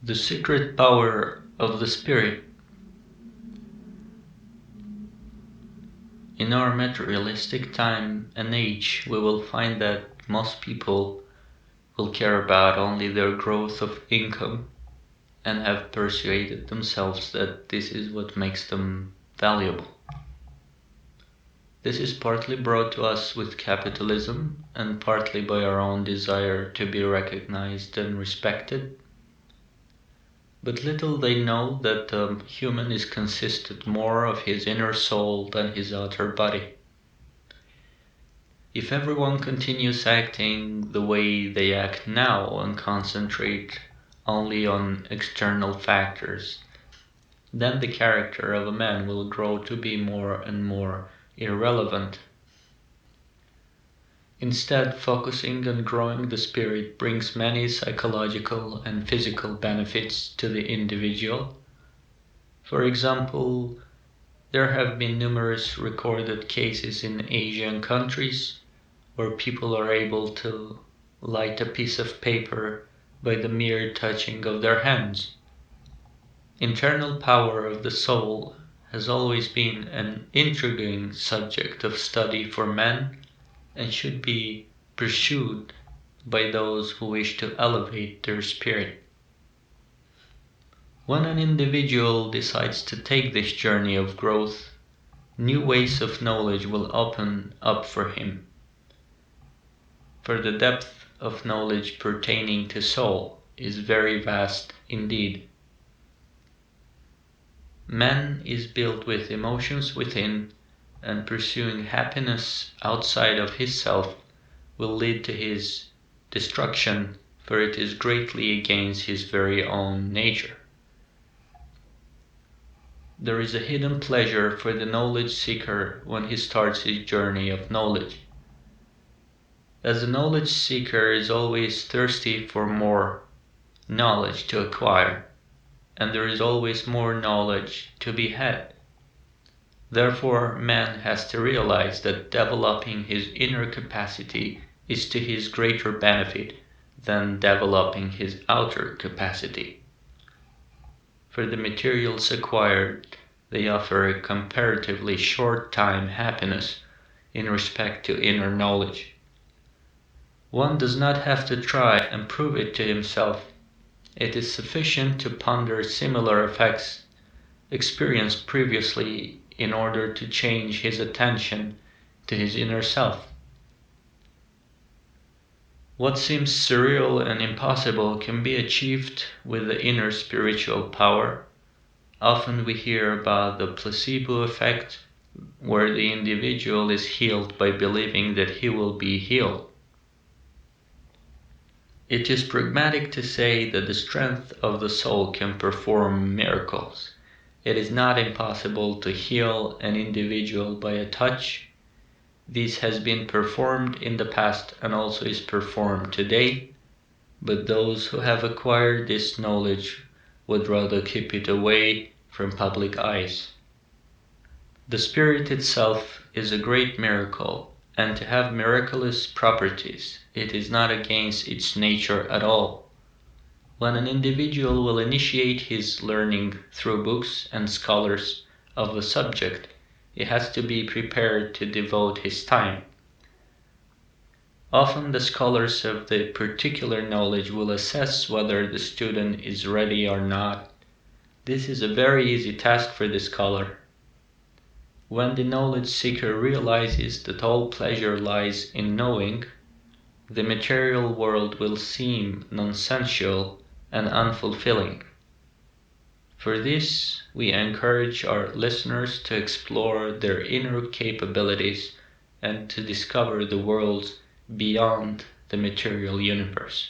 The secret power of the spirit. In our materialistic time and age, we will find that most people will care about only their growth of income and have persuaded themselves that this is what makes them valuable. This is partly brought to us with capitalism and partly by our own desire to be recognized and respected. But little they know that the human is consisted more of his inner soul than his outer body. If everyone continues acting the way they act now and concentrate only on external factors, then the character of a man will grow to be more and more irrelevant. Instead, focusing on growing the spirit brings many psychological and physical benefits to the individual. For example, there have been numerous recorded cases in Asian countries where people are able to light a piece of paper by the mere touching of their hands. Internal power of the soul has always been an intriguing subject of study for men and should be pursued by those who wish to elevate their spirit. When an individual decides to take this journey of growth, new ways of knowledge will open up for him. For the depth of knowledge pertaining to soul is very vast indeed. Man is built with emotions within, and pursuing happiness outside of his self will lead to his destruction, for it is greatly against his very own nature. There is a hidden pleasure for the knowledge seeker when he starts his journey of knowledge. As a knowledge seeker is always thirsty for more knowledge to acquire, and there is always more knowledge to be had. Therefore, man has to realize that developing his inner capacity is to his greater benefit than developing his outer capacity. For the materials acquired, they offer a comparatively short time happiness in respect to inner knowledge. One does not have to try and prove it to himself. It is sufficient to ponder similar effects experienced previously in order to change his attention to his inner self. What seems surreal and impossible can be achieved with the inner spiritual power. Often we hear about the placebo effect, where the individual is healed by believing that he will be healed. It is pragmatic to say that the strength of the soul can perform miracles. It is not impossible to heal an individual by a touch. This has been performed in the past and also is performed today, but those who have acquired this knowledge would rather keep it away from public eyes. The spirit itself is a great miracle, and to have miraculous properties, it is not against its nature at all. When an individual will initiate his learning through books and scholars of the subject, he has to be prepared to devote his time. Often the scholars of the particular knowledge will assess whether the student is ready or not. This is a very easy task for the scholar. When the knowledge seeker realizes that all pleasure lies in knowing, the material world will seem nonsensical and unfulfilling. For this, we encourage our listeners to explore their inner capabilities and to discover the worlds beyond the material universe.